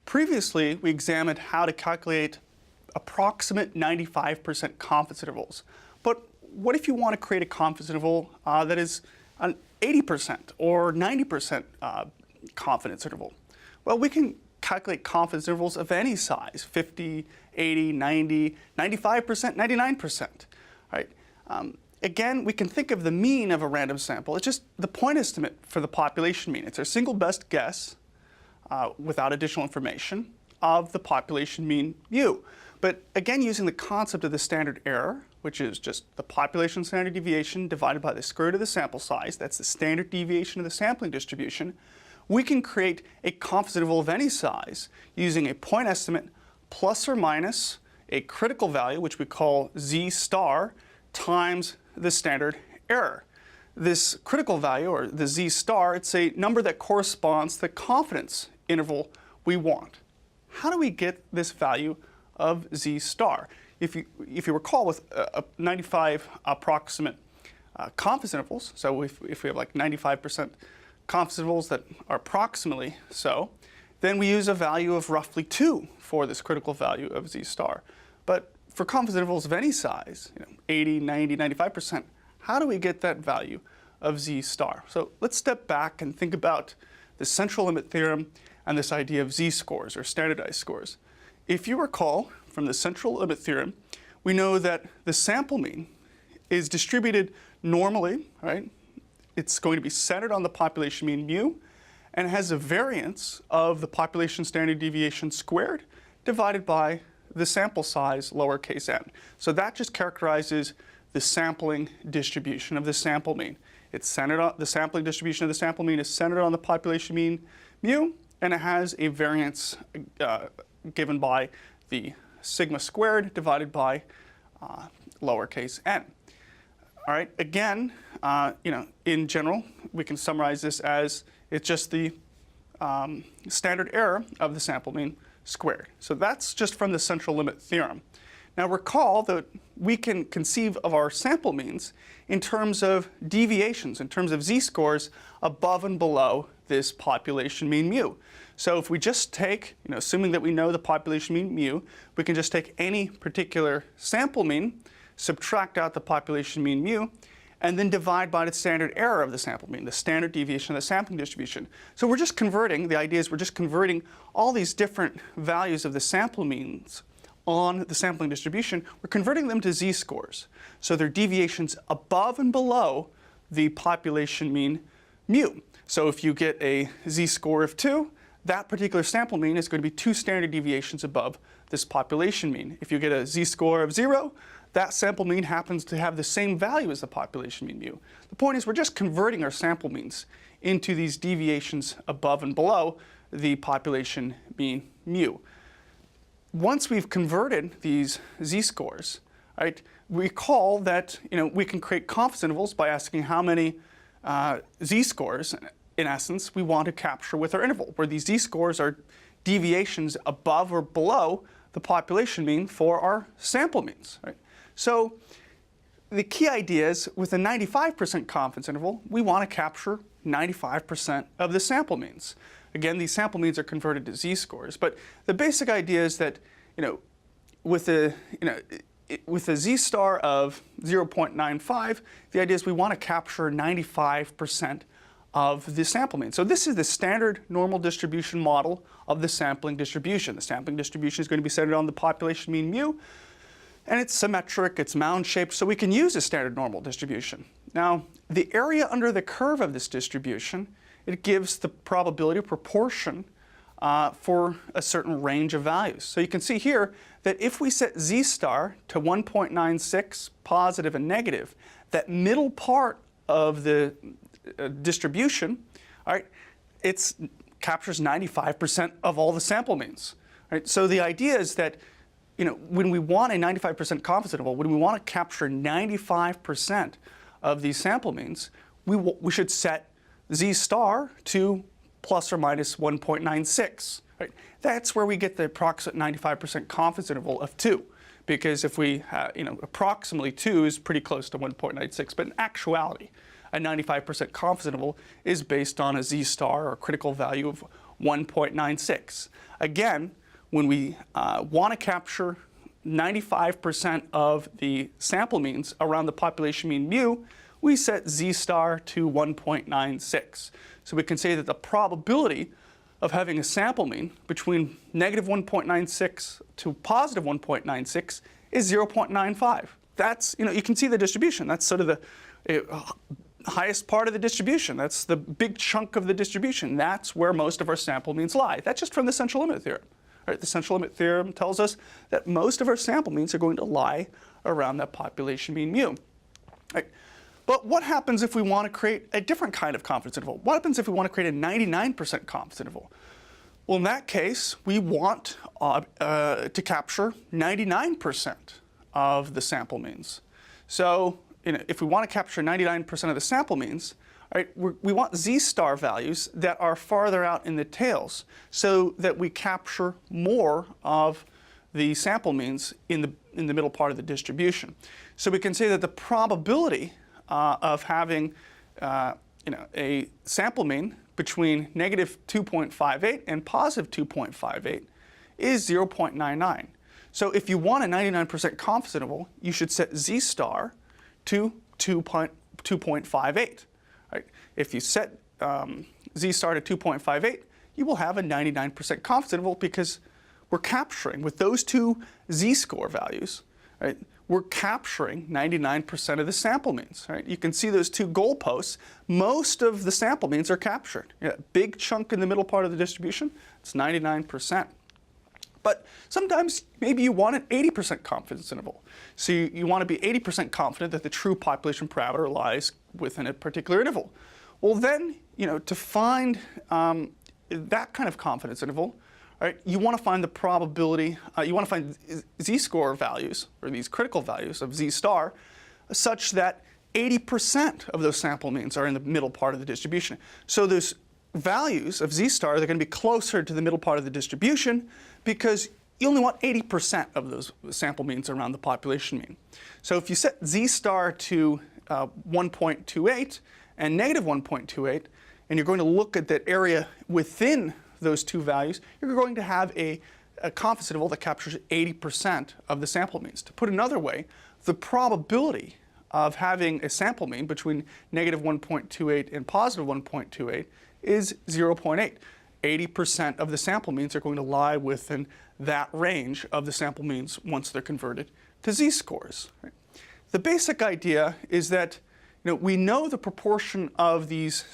Previously, we examined how to calculate approximate 95% confidence intervals. But what if you want to create a confidence interval that is an 80% or 90% confidence interval? Well, we can calculate confidence intervals of any size, 50, 80, 90, 95%, 99%. Right? Again, we can think of the mean of a random sample. It's just the point estimate for the population mean. It's our single best guess without additional information of the population mean mu. But again, using the concept of the standard error, which is just the population standard deviation divided by the square root of the sample size, that's the standard deviation of the sampling distribution, we can create a confidence interval of any size using a point estimate plus or minus a critical value, which we call z star, times the standard error. This critical value, or the z star, it's a number that corresponds to the confidence interval we want. How do we get this value of z star? If you recall, with 95 approximate confidence intervals, so if we have like 95% confidence intervals that are approximately so, then we use a value of roughly 2 for this critical value of z star. But for confidence intervals of any size, 80, 90, 95%, how do we get that value of z star? So let's step back and think about the central limit theorem and this idea of z-scores, or standardized scores. If you recall from the central limit theorem, we know that the sample mean is distributed normally, right? It's going to be centered on the population mean mu, and has a variance of the population standard deviation squared divided by the sample size, lowercase n. So that just characterizes the sampling distribution of the sample mean. It's centered on the sampling distribution of the sample mean is centered on the population mean mu, and it has a variance given by the sigma squared divided by lowercase n. All right. Again, in general, we can summarize this as it's just the standard error of the sample mean squared. So that's just from the central limit theorem. Now recall that we can conceive of our sample means in terms of deviations, in terms of z-scores above and below this population mean mu. So if we just take, assuming that we know the population mean mu, we can just take any particular sample mean, subtract out the population mean mu, and then divide by the standard error of the sample mean, the standard deviation of the sampling distribution. So we're just converting, the idea is we're just converting all these different values of the sample means on the sampling distribution, we're converting them to z-scores. So they're deviations above and below the population mean mu. So if you get a z-score of 2, that particular sample mean is going to be 2 standard deviations above this population mean. If you get a z-score of 0, that sample mean happens to have the same value as the population mean mu. The point is we're just converting our sample means into these deviations above and below the population mean mu. Once we've converted these z-scores, right, recall that we can create confidence intervals by asking how many z-scores, in essence, we want to capture with our interval, where these z-scores are deviations above or below the population mean for our sample means. Right? So the key idea is with a 95% confidence interval, we want to capture 95% of the sample means. Again, these sample means are converted to z-scores, but the basic idea is that with a z-star of 0.95, the idea is we want to capture 95% of the sample mean. So this is the standard normal distribution model of the sampling distribution. The sampling distribution is going to be centered on the population mean mu, and it's symmetric, it's mound-shaped, so we can use a standard normal distribution. Now, the area under the curve of this distribution, it gives the probability proportion for a certain range of values. So you can see here that if we set z star to 1.96, positive and negative, that middle part of the distribution, all right, it captures 95% of all the sample means. Right? So the idea is that when we want a 95% confidence interval, when we want to capture 95% of these sample means, we should set z star to plus or minus 1.96. Right? That's where we get the approximate 95% confidence interval of 2. Because if we, approximately 2 is pretty close to 1.96, but in actuality, a 95% confidence interval is based on a z star or critical value of 1.96. Again, when we want to capture 95% of the sample means around the population mean mu, we set z star to 1.96. So we can say that the probability of having a sample mean between negative 1.96 to positive 1.96 is 0.95. That's, you can see the distribution. That's sort of the highest part of the distribution. That's the big chunk of the distribution. That's where most of our sample means lie. That's just from the central limit theorem. Right? The central limit theorem tells us that most of our sample means are going to lie around that population mean mu. Right? But what happens if we want to create a different kind of confidence interval? What happens if we want to create a 99% confidence interval? Well, in that case, we want to capture 99% of the sample means. So if we want to capture 99% of the sample means, right, we want z star values that are farther out in the tails so that we capture more of the sample means in the middle part of the distribution. So we can say that the probability of having a sample mean between negative 2.58 and positive 2.58 is 0.99. So if you want a 99% confidence interval, you should set z star to 2.58. Right? If you set z star to 2.58, you will have a 99% confidence interval because we're capturing, with those two z-score values, right, we're capturing 99% of the sample means. Right? You can see those two goalposts. Most of the sample means are captured. Big chunk in the middle part of the distribution, it's 99%. But sometimes maybe you want an 80% confidence interval. So you want to be 80% confident that the true population parameter lies within a particular interval. Well then, to find that kind of confidence interval, right, you want to find the probability, you want to find z-score values, or these critical values of z star, such that 80% of those sample means are in the middle part of the distribution. So those values of z star, they're going to be closer to the middle part of the distribution because you only want 80% of those sample means around the population mean. So if you set z star to 1.28 and negative 1.28, and you're going to look at that area within those two values, you're going to have a confidence interval that captures 80% of the sample means. To put another way, the probability of having a sample mean between negative 1.28 and positive 1.28 is 0.8. 80% of the sample means are going to lie within that range of the sample means once they're converted to z-scores. Right? The basic idea is that we know the proportion of these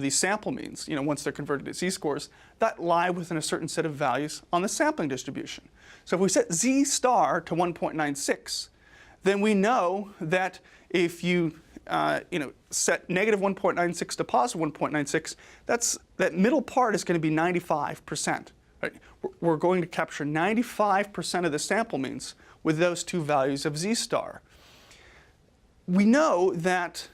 sample means, once they're converted to z-scores, that lie within a certain set of values on the sampling distribution. So if we set z star to 1.96, then we know that if you set negative 1.96 to positive 1.96, that middle part is going to be 95%. Right? We're going to capture 95% of the sample means with those two values of z star. We know that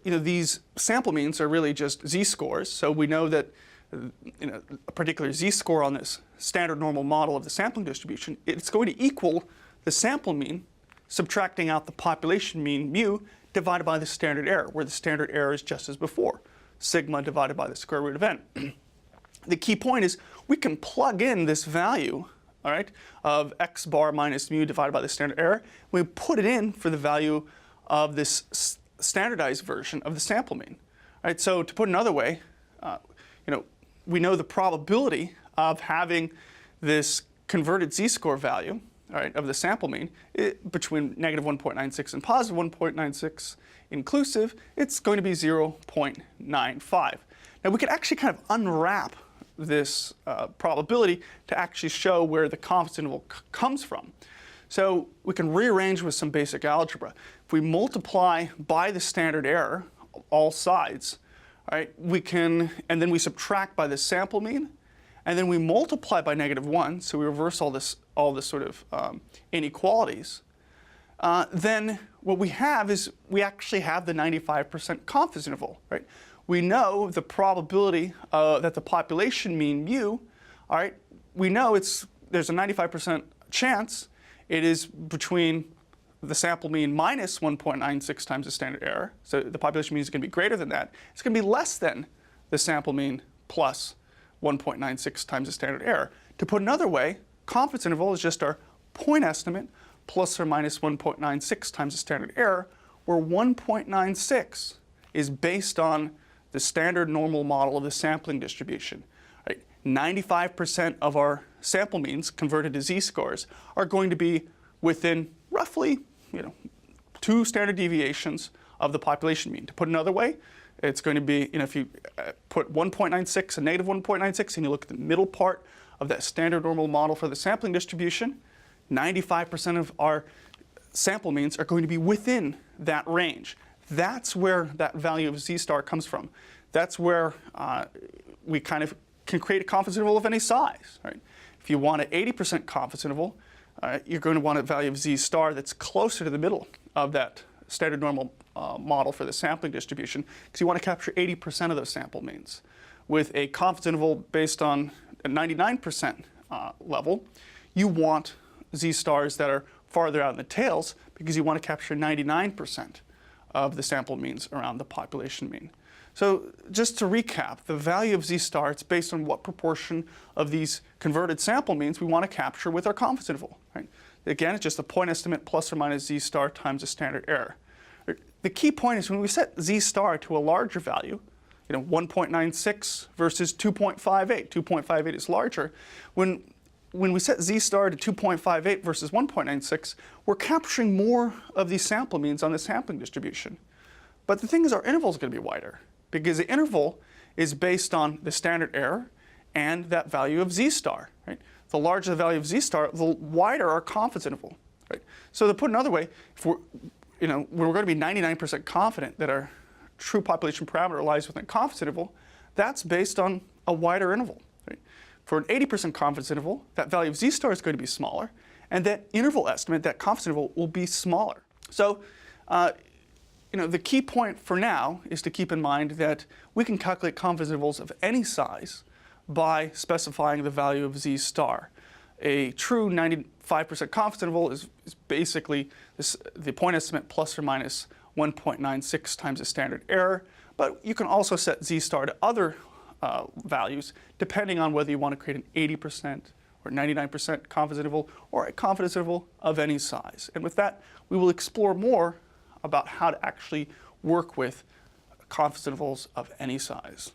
these sample means are really just z-scores, so we know that a particular z-score on this standard normal model of the sampling distribution, it's going to equal the sample mean subtracting out the population mean mu divided by the standard error, where the standard error is just as before, sigma divided by the square root of n. The key point is we can plug in this value, all right, of x bar minus mu divided by the standard error. We put it in for the value of this standardized version of the sample mean. All right, so to put another way, we know the probability of having this converted z-score value, all right, of the sample mean between negative 1.96 and positive 1.96 inclusive, it's going to be 0.95. Now we could actually kind of unwrap this probability to actually show where the confidence interval comes from. So we can rearrange with some basic algebra. If we multiply by the standard error, all sides, right, and then we subtract by the sample mean, and then we multiply by negative 1, so we reverse all this sort of inequalities, then what we have is we actually have the 95% confidence interval, right? We know the probability that the population mean mu, all right, we know there's a 95% chance it is between the sample mean minus 1.96 times the standard error, so the population mean is going to be greater than that. It's going to be less than the sample mean plus 1.96 times the standard error. To put another way, confidence interval is just our point estimate plus or minus 1.96 times the standard error, where 1.96 is based on the standard normal model of the sampling distribution. 95% of our sample means converted to z-scores are going to be within roughly 2 standard deviations of the population mean. To put another way, it's going to be, if you put 1.96 and negative 1.96 and you look at the middle part of that standard normal model for the sampling distribution, 95% of our sample means are going to be within that range. That's where that value of z star comes from. That's where we kind of can create a confidence interval of any size. Right? If you want an 80% confidence interval, you're going to want a value of z star that's closer to the middle of that standard normal model for the sampling distribution, because you want to capture 80% of those sample means. With a confidence interval based on a 99% level, you want z stars that are farther out in the tails, because you want to capture 99% of the sample means around the population mean. So just to recap, the value of z star, it's based on what proportion of these converted sample means we want to capture with our confidence interval. Right? Again, it's just a point estimate plus or minus z star times the standard error. The key point is when we set z star to a larger value, 1.96 versus 2.58. 2.58 is larger. When we set z star to 2.58 versus 1.96, we're capturing more of these sample means on the sampling distribution. But the thing is, our interval is going to be wider, because the interval is based on the standard error and that value of z star. Right? The larger the value of z star, the wider our confidence interval. Right? So to put another way, if we're going to be 99% confident that our true population parameter lies within a confidence interval, that's based on a wider interval. Right? For an 80% confidence interval, that value of z star is going to be smaller, and that interval estimate, that confidence interval, will be smaller. So the key point for now is to keep in mind that we can calculate confidence intervals of any size by specifying the value of z star. A true 95% confidence interval is basically the point estimate plus or minus 1.96 times the standard error, but you can also set z star to other values depending on whether you want to create an 80% or 99% confidence interval or a confidence interval of any size. And with that, we will explore more about how to actually work with confidence intervals of any size.